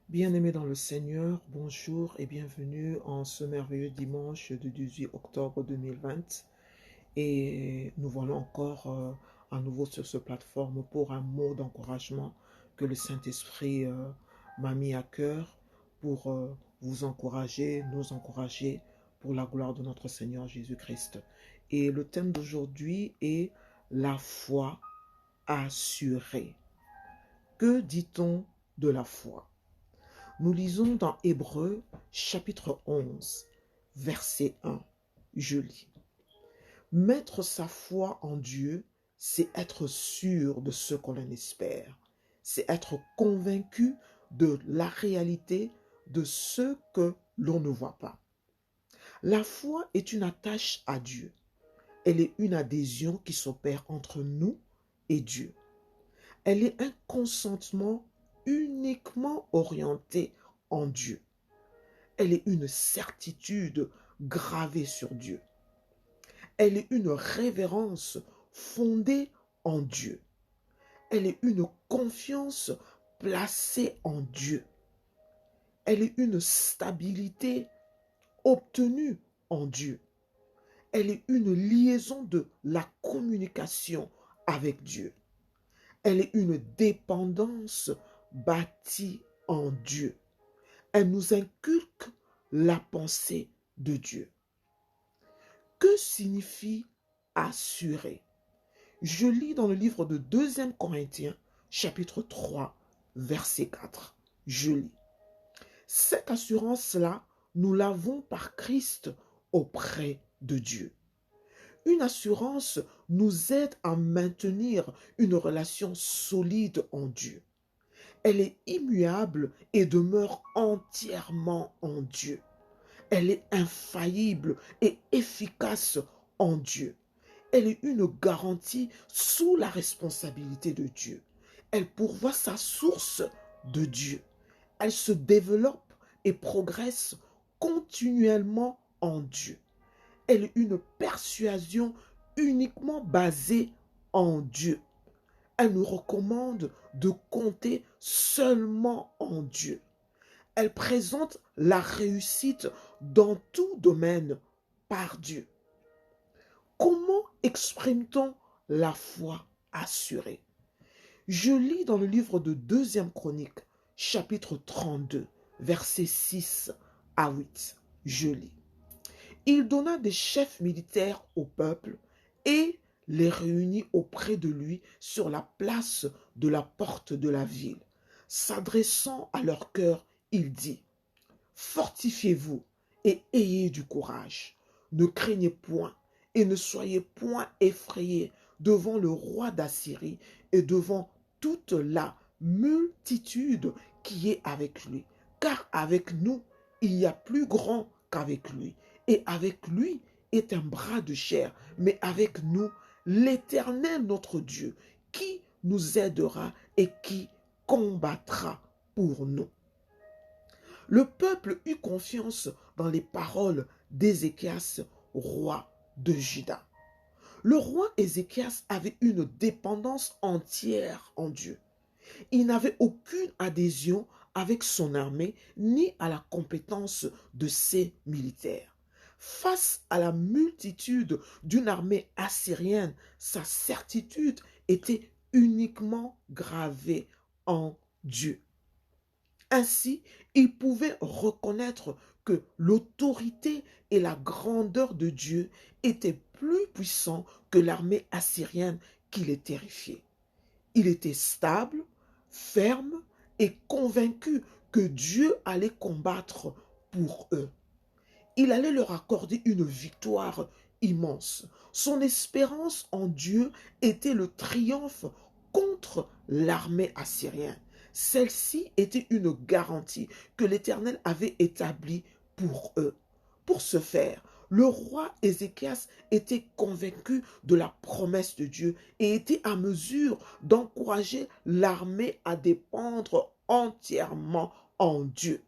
Bien-aimés dans le Seigneur, bonjour et bienvenue en ce merveilleux dimanche du 18 octobre 2020. Et nous voilà encore à nouveau sur cette plateforme pour un mot d'encouragement que le Saint-Esprit m'a mis à cœur pour vous encourager, nous encourager pour la gloire de notre Seigneur Jésus-Christ. Et le thème d'aujourd'hui est la foi assurée. Que dit-on de la foi? Nous lisons dans Hébreux chapitre 11, verset 1. Je lis. Mettre sa foi en Dieu, c'est être sûr de ce qu'on en espère. C'est être convaincu de la réalité de ce que l'on ne voit pas. La foi est une attache à Dieu. Elle est une adhésion qui s'opère entre nous et Dieu. Elle est un consentement uniquement orienté en Dieu. Elle est une certitude gravée sur Dieu. Elle est une révérence fondée en Dieu. Elle est une confiance placée en Dieu. Elle est une stabilité obtenue en Dieu. Elle est une liaison de la communication avec Dieu. Elle est une dépendance bâtie en Dieu. Elle nous inculque la pensée de Dieu. Que signifie assurer? Je lis dans le livre de 2 Corinthiens, chapitre 3, verset 4. Je lis. Cette assurance-là, nous l'avons par Christ auprès de Dieu. Une assurance nous aide à maintenir une relation solide en Dieu. Elle est immuable et demeure entièrement en Dieu. Elle est infaillible et efficace en Dieu. Elle est une garantie sous la responsabilité de Dieu. Elle pourvoit sa source de Dieu. Elle se développe et progresse continuellement en Dieu. Elle est une persuasion uniquement basée en Dieu. Elle nous recommande de compter seulement en Dieu. Elle présente la réussite dans tout domaine par Dieu. Comment exprime-t-on la foi assurée? Je lis dans le livre de 2 Chroniques, chapitre 32, versets 6 à 8. Je lis. Il donna des chefs militaires au peuple et les réunit auprès de lui sur la place de la porte de la ville. S'adressant à leur cœur, il dit, fortifiez-vous et ayez du courage. Ne craignez point et ne soyez point effrayés devant le roi d'Assyrie et devant toute la multitude qui est avec lui. Car avec nous, il y a plus grand qu'avec lui. Et avec lui est un bras de chair. Mais avec nous, l'Éternel notre Dieu, qui nous aidera et qui combattra pour nous. Le peuple eut confiance dans les paroles d'Ézéchias, roi de Juda. Le roi Ézéchias avait une dépendance entière en Dieu. Il n'avait aucune adhésion avec son armée ni à la compétence de ses militaires. Face à la multitude d'une armée assyrienne, sa certitude était uniquement gravée en Dieu. Ainsi, il pouvait reconnaître que l'autorité et la grandeur de Dieu étaient plus puissants que l'armée assyrienne qui les terrifiait. Il était stable, ferme et convaincu que Dieu allait combattre pour eux. Il allait leur accorder une victoire immense. Son espérance en Dieu était le triomphe contre l'armée assyrienne. Celle-ci était une garantie que l'Éternel avait établie pour eux. Pour ce faire, le roi Ézéchias était convaincu de la promesse de Dieu et était à mesure d'encourager l'armée à dépendre entièrement en Dieu.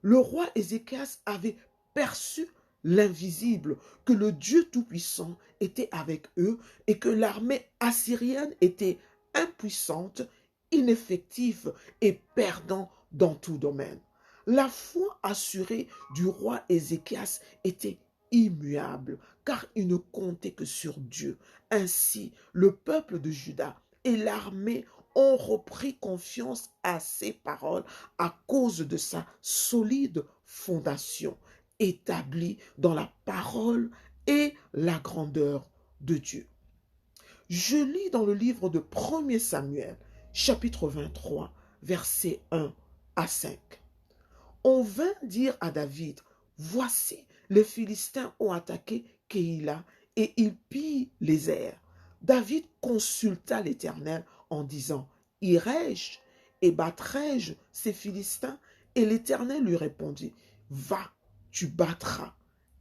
Le roi Ézéchias avait perçu l'invisible, que le Dieu Tout-Puissant était avec eux et que l'armée assyrienne était impuissante, ineffective et perdant dans tout domaine. La foi assurée du roi Ézéchias était immuable, car il ne comptait que sur Dieu. Ainsi, le peuple de Juda et l'armée ont repris confiance à ses paroles à cause de sa solide fondation, établie dans la parole et la grandeur de Dieu. Je lis dans le livre de 1er Samuel, chapitre 23, versets 1 à 5. On vint dire à David, voici, les Philistins ont attaqué Keïla et ils pillent les airs. David consulta l'Éternel en disant, irai-je et battrai-je ces Philistins? Et l'Éternel lui répondit, va, tu battras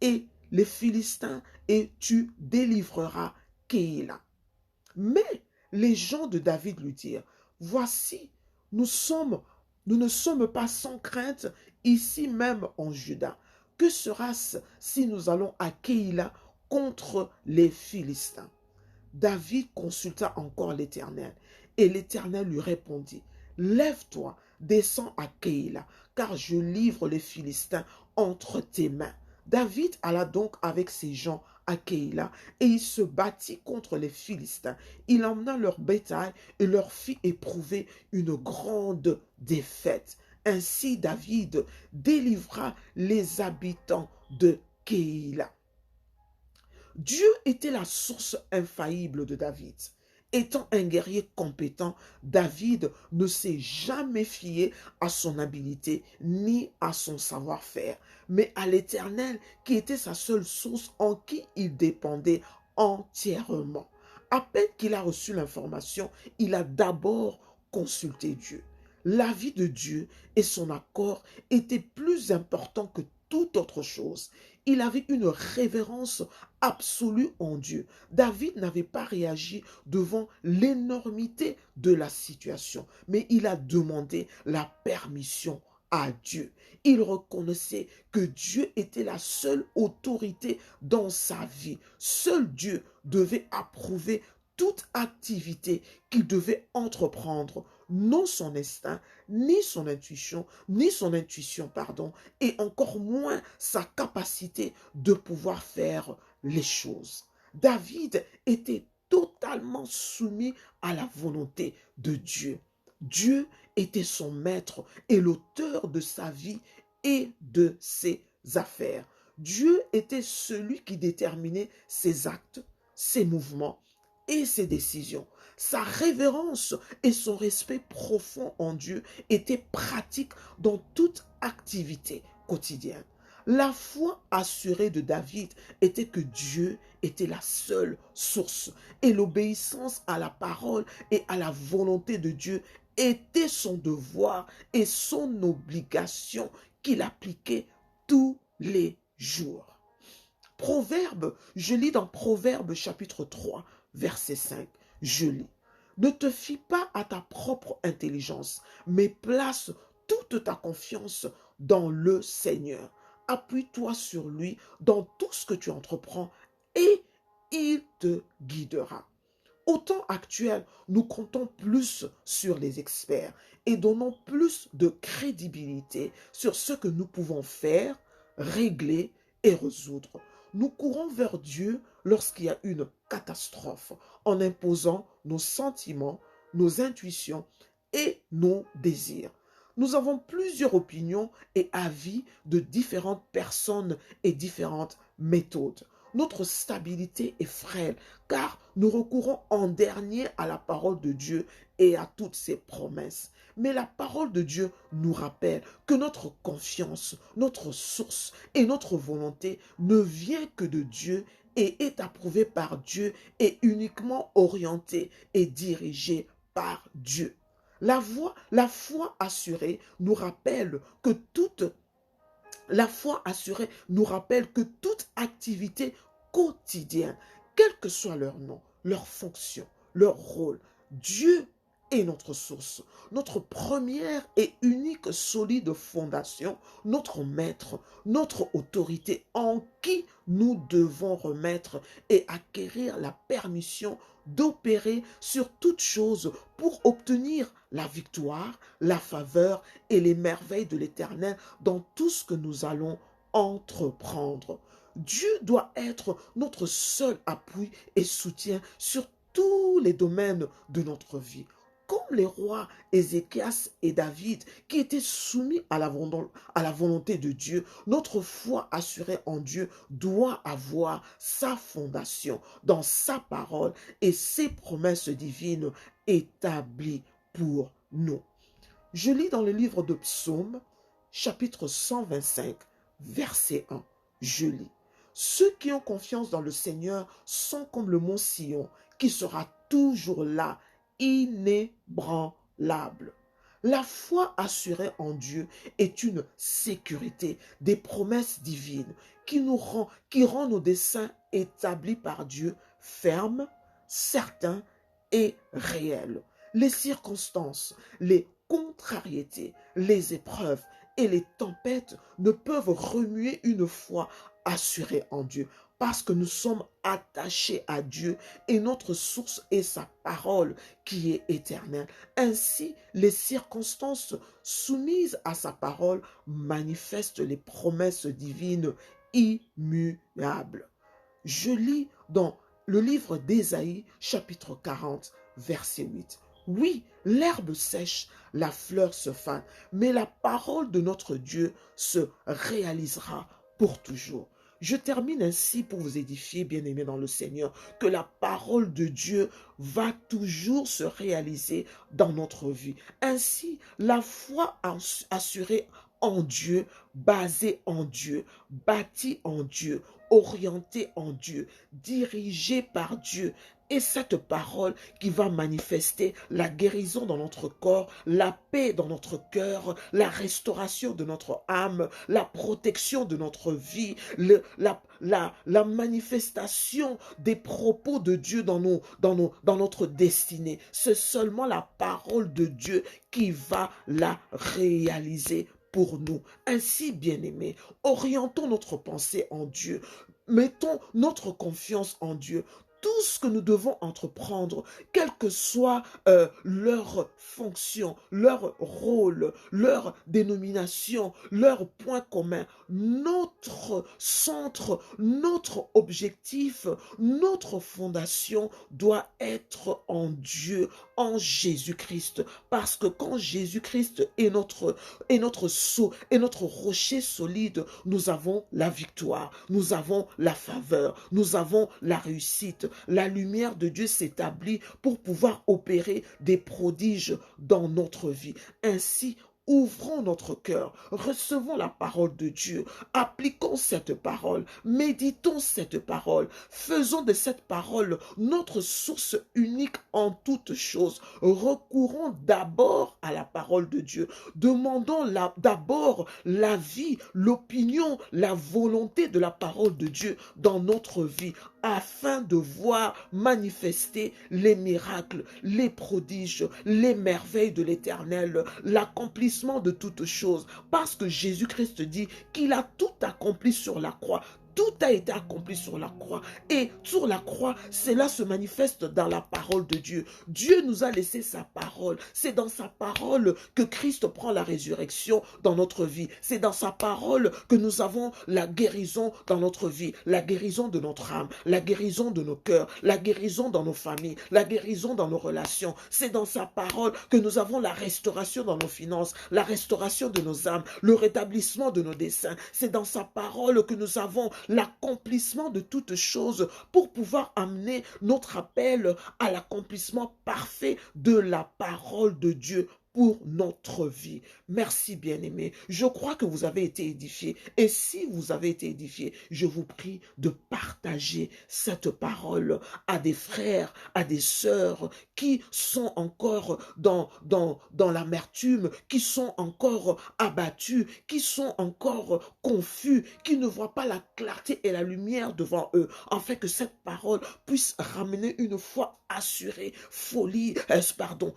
et les Philistins et tu délivreras Keïla. Mais les gens de David lui dirent, voici, nous ne sommes pas sans crainte ici même en Juda. Que sera-ce si nous allons à Keïla contre les Philistins? David consulta encore l'Éternel, et l'Éternel lui répondit, lève-toi, descends à Keïla, car je livre les Philistins entre tes mains. David alla donc avec ses gens à Keïla, et il se battit contre les Philistins. Il emmena leur bétail et leur fit éprouver une grande défaite. Ainsi David délivra les habitants de Keïla. Dieu était la source infaillible de David. Étant un guerrier compétent, David ne s'est jamais fié à son habileté ni à son savoir-faire, mais à l'Éternel qui était sa seule source en qui il dépendait entièrement. À peine qu'il a reçu l'information, il a d'abord consulté Dieu. L'avis de Dieu et son accord étaient plus importants que toute autre chose. Il avait une révérence absolue en Dieu. David n'avait pas réagi devant l'énormité de la situation, mais il a demandé la permission à Dieu. Il reconnaissait que Dieu était la seule autorité dans sa vie. Seul Dieu devait approuver toute activité qu'il devait entreprendre, non son instinct, ni son intuition, et encore moins sa capacité de pouvoir faire les choses. David était totalement soumis à la volonté de Dieu. Dieu était son maître et l'auteur de sa vie et de ses affaires. Dieu était celui qui déterminait ses actes, ses mouvements et ses décisions. Sa révérence et son respect profond en Dieu étaient pratiques dans toute activité quotidienne. La foi assurée de David était que Dieu était la seule source et l'obéissance à la parole et à la volonté de Dieu était son devoir et son obligation qu'il appliquait tous les jours. Proverbe, je lis dans Proverbe chapitre 3, verset 5, je lis. Ne te fie pas à ta propre intelligence, mais place toute ta confiance dans le Seigneur. Appuie-toi sur lui dans tout ce que tu entreprends et il te guidera. Au temps actuel, nous comptons plus sur les experts et donnons plus de crédibilité sur ce que nous pouvons faire, régler et résoudre. Nous courons vers Dieu lorsqu'il y a une catastrophe en imposant nos sentiments, nos intuitions et nos désirs. Nous avons plusieurs opinions et avis de différentes personnes et différentes méthodes. Notre stabilité est frêle car nous recourons en dernier à la parole de Dieu et à toutes ses promesses. Mais la parole de Dieu nous rappelle que notre confiance, notre source et notre volonté ne vient que de Dieu et est approuvée par Dieu et uniquement orientée et dirigée par Dieu. La foi assurée nous rappelle que toute toute activité quotidienne, quel que soit leur nom, leur fonction, leur rôle, Dieu est notre source, notre première et unique solide fondation, notre maître, notre autorité en qui nous devons remettre et acquérir la permission d'opérer sur toute chose pour obtenir la victoire, la faveur et les merveilles de l'Éternel dans tout ce que nous allons entreprendre. Dieu doit être notre seul appui et soutien sur tous les domaines de notre vie. Comme les rois Ézéchias et David qui étaient soumis à la volonté de Dieu, notre foi assurée en Dieu doit avoir sa fondation dans sa parole et ses promesses divines établies pour nous. Je lis dans le livre de Psaumes, chapitre 125, verset 1. Je lis. Ceux qui ont confiance dans le Seigneur sont comme le mont Sion, qui sera toujours là, inébranlable. La foi assurée en Dieu est une sécurité des promesses divines qui rend nos desseins établis par Dieu fermes, certains et réels. Les circonstances, les contrariétés, les épreuves et les tempêtes ne peuvent remuer une foi assurée en Dieu parce que nous sommes attachés à Dieu et notre source est sa parole qui est éternelle. Ainsi, les circonstances soumises à sa parole manifestent les promesses divines immuables. Je lis dans le livre d'Ésaïe, chapitre 40, verset 8. Oui, l'herbe sèche, la fleur se fane, mais la parole de notre Dieu se réalisera pour toujours. Je termine ainsi pour vous édifier, bien-aimés dans le Seigneur, que la parole de Dieu va toujours se réaliser dans notre vie. Ainsi, la foi assurée en Dieu, basée en Dieu, bâtie en Dieu, orientée en Dieu, dirigée par Dieu, et cette parole qui va manifester la guérison dans notre corps, la paix dans notre cœur, la restauration de notre âme, la protection de notre vie, la manifestation des propos de Dieu dans notre destinée. C'est seulement la parole de Dieu qui va la réaliser pour nous. Ainsi, bien-aimés, orientons notre pensée en Dieu. Mettons notre confiance en Dieu. Tout ce que nous devons entreprendre, quelle que soit leur fonction, leur rôle, leur dénomination, leur point commun, notre centre, notre objectif, notre fondation doit être en Dieu, en Jésus-Christ. Parce que quand Jésus-Christ est notre sceau, est notre rocher solide, nous avons la victoire, nous avons la faveur, nous avons la réussite. La lumière de Dieu s'établit pour pouvoir opérer des prodiges dans notre vie. Ainsi, ouvrons notre cœur, recevons la parole de Dieu, appliquons cette parole, méditons cette parole, faisons de cette parole notre source unique en toutes choses. Recourons d'abord à la parole de Dieu, demandons d'abord l'avis, l'opinion, la volonté de la parole de Dieu dans notre vie, afin de voir manifester les miracles, les prodiges, les merveilles de l'Éternel, l'accomplissement de toutes choses. Parce que Jésus-Christ dit qu'il a tout accompli sur la croix. Tout a été accompli sur la croix. Et sur la croix, cela se manifeste dans la parole de Dieu. Dieu nous a laissé sa parole. C'est dans sa parole que Christ prend la résurrection dans notre vie. C'est dans sa parole que nous avons la guérison dans notre vie, la guérison de notre âme, la guérison de nos cœurs, la guérison dans nos familles, la guérison dans nos relations. C'est dans sa parole que nous avons la restauration dans nos finances, la restauration de nos âmes, le rétablissement de nos desseins. C'est dans sa parole que nous avons l'accomplissement de toutes choses pour pouvoir amener notre appel à l'accomplissement parfait de la parole de Dieu pour notre vie. Merci bien-aimés. Je crois que vous avez été édifiés. Et si vous avez été édifiés, je vous prie de partager cette parole à des frères, à des sœurs qui sont encore dans l'amertume, qui sont encore abattus, qui sont encore confus, qui ne voient pas la clarté et la lumière devant eux, afin que cette parole puisse ramener une foi assurée,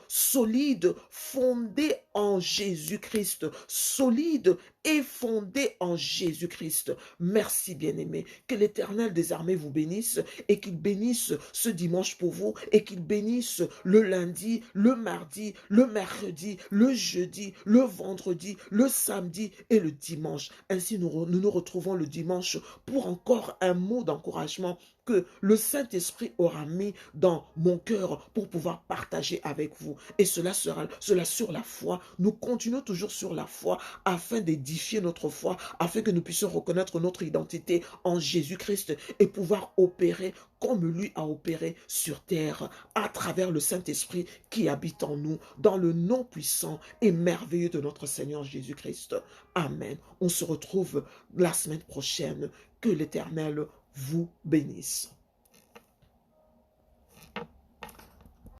solide, fondée en en Jésus-Christ, solide et fondé en Jésus-Christ. Merci, bien-aimés. Que l'Éternel des armées vous bénisse et qu'il bénisse ce dimanche pour vous et qu'il bénisse le lundi, le mardi, le mercredi, le jeudi, le vendredi, le samedi et le dimanche. Ainsi, nous retrouvons le dimanche pour encore un mot d'encouragement que le Saint-Esprit aura mis dans mon cœur pour pouvoir partager avec vous. Et cela sera sur la foi. Nous continuons toujours sur la foi afin d'édifier notre foi, afin que nous puissions reconnaître notre identité en Jésus-Christ et pouvoir opérer comme lui a opéré sur terre à travers le Saint-Esprit qui habite en nous dans le nom puissant et merveilleux de notre Seigneur Jésus-Christ. Amen. On se retrouve la semaine prochaine. Que l'Éternel vous bénisse.